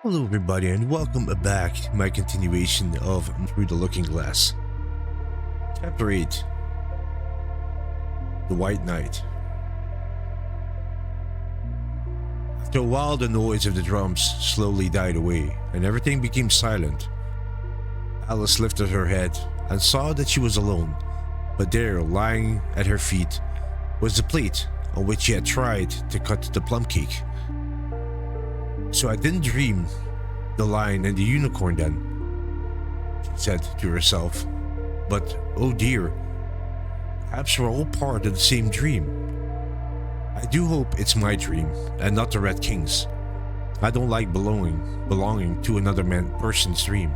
Hello everybody and welcome back to my continuation of Through the Looking Glass. Chapter 8. The White Knight. After a while the noise of the drums slowly died away and everything became silent. Alice lifted her head and saw that she was alone, but there, lying at her feet, was the plate on which she had tried to cut the plum cake. "So I didn't dream the lion and the unicorn then," she said to herself. "But oh dear, perhaps we're all part of the same dream. I do hope it's my dream and not the Red King's. I don't like belonging to another person's dream."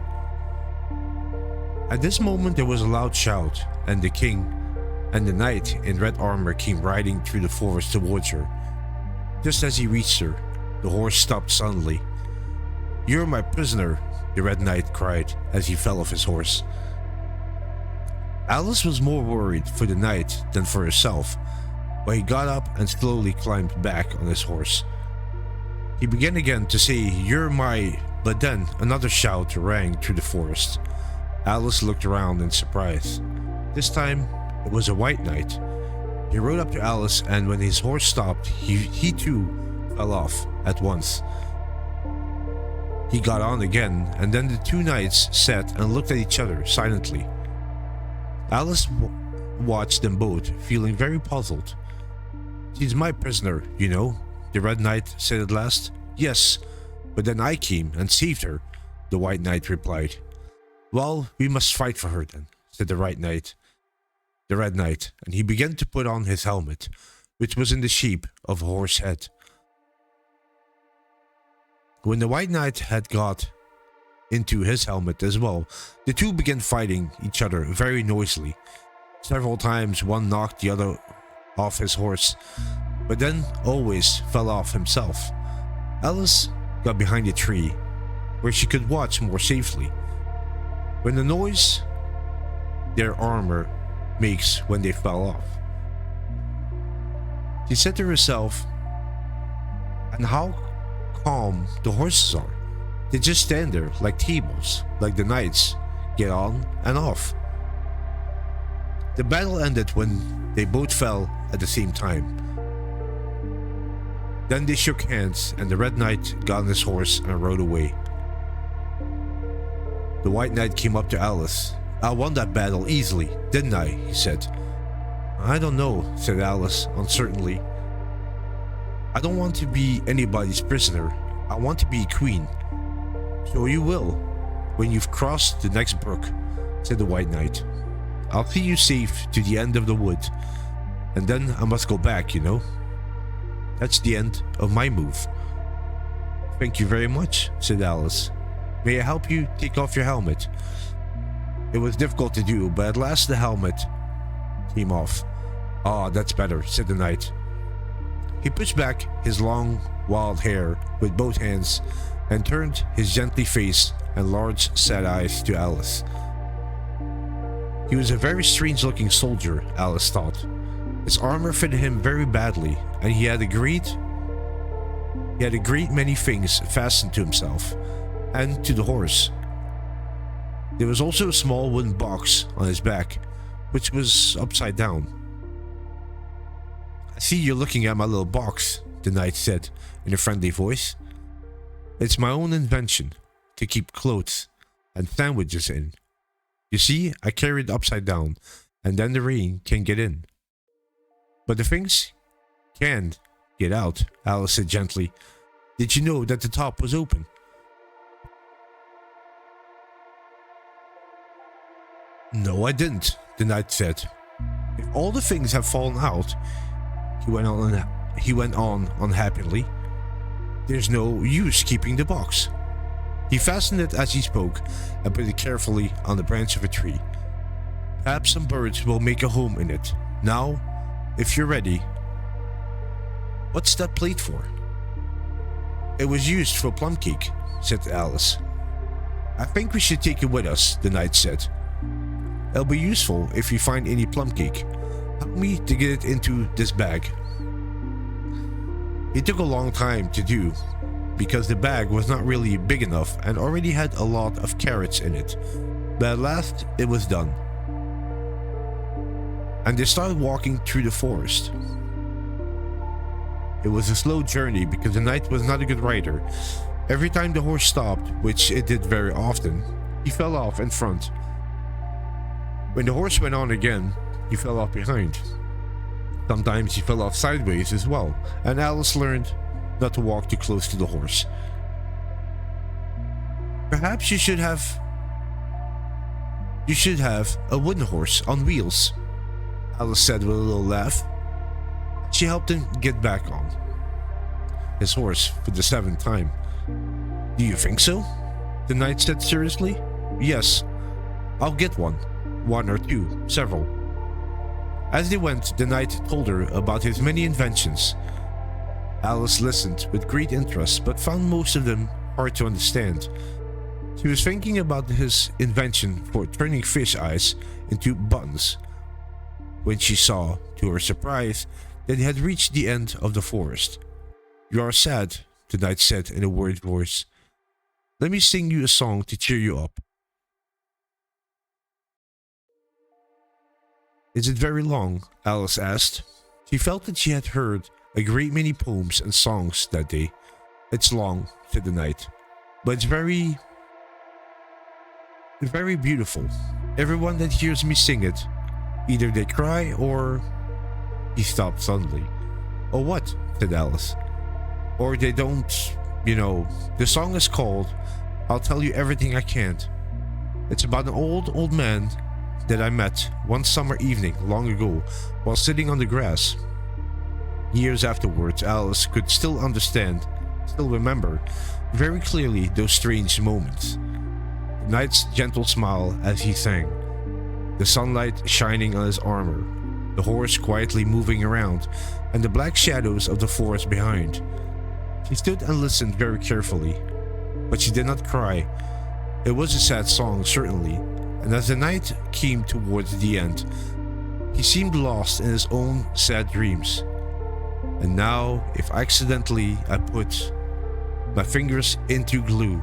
At this moment there was a loud shout, and the king and the knight in red armor came riding through the forest towards her. Just as he reached her, the horse stopped suddenly. "You're my prisoner," the Red Knight cried as he fell off his horse. Alice was more worried for the knight than for herself, but he got up and slowly climbed back on his horse. He began again to say, "You're my..." But then another shout rang through the forest. Alice looked around in surprise. This time it was a White Knight. He rode up to Alice, and when his horse stopped, he too fell off at once. He got on again, and then the two knights sat and looked at each other silently. Alice watched them both, feeling very puzzled. "She's my prisoner, you know," the Red Knight said at last. "Yes, but then I came and saved her," the White Knight replied. "Well, we must fight for her then," said the Red Knight, and he began to put on his helmet, which was in the shape of a horse's head. When the White Knight had got into his helmet as well, the two began fighting each other very noisily. Several times one knocked the other off his horse, but then always fell off himself. Alice got behind a tree, where she could watch more safely. When the noise their armor makes when they fell off, she said to herself, "And how calm the horses are. They just stand there like tables, like the knights get on and off." The battle ended when they both fell at the same time. Then they shook hands and the Red Knight got on his horse and rode away. The White Knight came up to Alice. "I won that battle easily, didn't I?" he said. "I don't know," said Alice uncertainly. "I don't want to be anybody's prisoner. I want to be a queen." "So you will, when you've crossed the next brook," said the White Knight. "I'll see you safe to the end of the wood, and then I must go back, you know. That's the end of my move." "Thank you very much," said Alice. "May I help you take off your helmet?" It was difficult to do, but at last the helmet came off. "Ah, that's better," said the knight. He pushed back his long, wild hair with both hands and turned his gently face and large, sad eyes to Alice. He was a very strange-looking soldier, Alice thought. His armor fitted him very badly, and he had a great many things fastened to himself and to the horse. There was also a small wooden box on his back, which was upside down. "I see you're looking at my little box," the knight said in a friendly voice. "It's my own invention to keep clothes and sandwiches in. You see, I carry it upside down, and then the rain can get in. But the things can't get out," Alice said gently. "Did you know that the top was open?" "No, I didn't," the knight said. "If all the things have fallen out," he went on unhappily, "there's no use keeping the box." He fastened it as he spoke and put it carefully on the branch of a tree. "Perhaps some birds will make a home in it. Now, if you're ready." "What's that plate for?" "It was used for plum cake," said Alice. "I think we should take it with us," the knight said. "It'll be useful if you find any plum cake. Help me to get it into this bag." It took a long time to do, because the bag was not really big enough and already had a lot of carrots in it. But at last it was done. And they started walking through the forest. It was a slow journey because the knight was not a good rider. Every time the horse stopped, which it did very often, he fell off in front. When the horse went on again, he fell off behind. Sometimes he fell off sideways as well, and Alice learned not to walk too close to the horse. Perhaps you should have a wooden horse on wheels, Alice said with a little laugh. She helped him get back on his horse for the 7th time. Do you think so? The knight said seriously. Yes, I'll get one. 1 or 2, several. As they went, the knight told her about his many inventions. Alice listened with great interest, but found most of them hard to understand. She was thinking about his invention for turning fish eyes into buttons, when she saw, to her surprise, that he had reached the end of the forest. You are sad, the knight said in a worried voice. Let me sing you a song to cheer you up. Is it very long? Alice asked. She felt that she had heard a great many poems and songs that day. It's long, said the knight, but it's very beautiful. Everyone that hears me sing it, either they cry or... He stopped suddenly. Oh, what? Said Alice. Or they don't, The song is called I'll Tell You Everything I Can't. It's about an old man that I met one summer evening long ago while sitting on the grass. Years afterwards, Alice could still remember very clearly those strange moments. The knight's gentle smile as he sang, the sunlight shining on his armor, the horse quietly moving around, and the black shadows of the forest behind. She stood and listened very carefully, but she did not cry. It was a sad song, certainly, and as the night came towards the end, he seemed lost in his own sad dreams. And now, if accidentally I put my fingers into glue,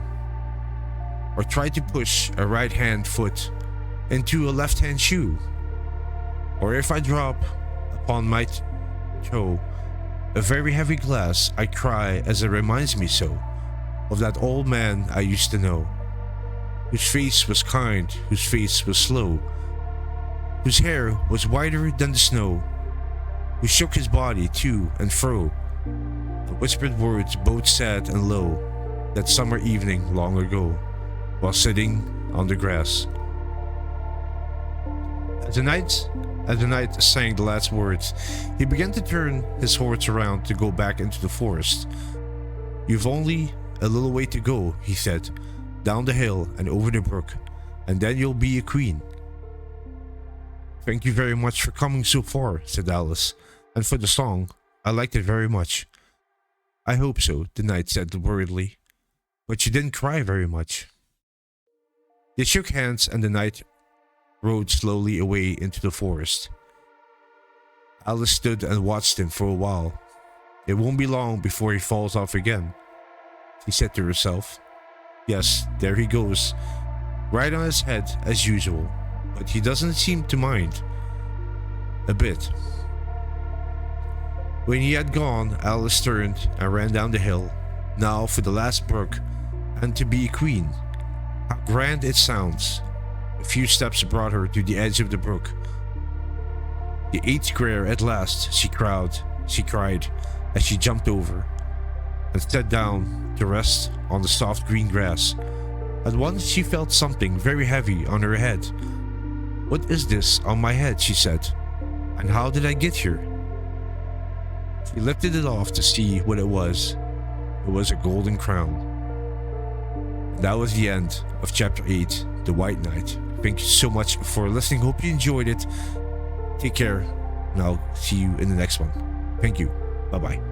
or tried to push a right-hand foot into a left-hand shoe, or if I drop upon my toe a very heavy glass, I cry as it reminds me so of that old man I used to know, whose face was kind, whose face was slow, whose hair was whiter than the snow, who shook his body to and fro, and whispered words both sad and low, that summer evening long ago, while sitting on the grass. As the knight sang the last words, he began to turn his horse around to go back into the forest. You've only a little way to go, he said, down the hill and over the brook, and then you'll be a queen. Thank you very much for coming so far, said Alice, and for the song, I liked it very much. I hope so, the knight said worriedly, but you didn't cry very much. They shook hands and the knight rode slowly away into the forest. Alice stood and watched him for a while. It won't be long before he falls off again, she said to herself. Yes, there he goes, right on his head as usual, but he doesn't seem to mind a bit. When he had gone, Alice turned and ran down the hill, now for the last brook, and to be a queen. How grand it sounds. A few steps brought her to the edge of the brook. The 8th square at last, she cried as she jumped over and sat down to rest on the soft green grass. At once she felt something very heavy on her head. What is this on my head, she said, and how did I get here? She lifted it off to see what it was. It was a golden crown. And that was the end of chapter 8, The White Knight. Thank you so much for listening. Hope you enjoyed it. Take care, and I'll see you in the next one. Thank you. Bye-bye.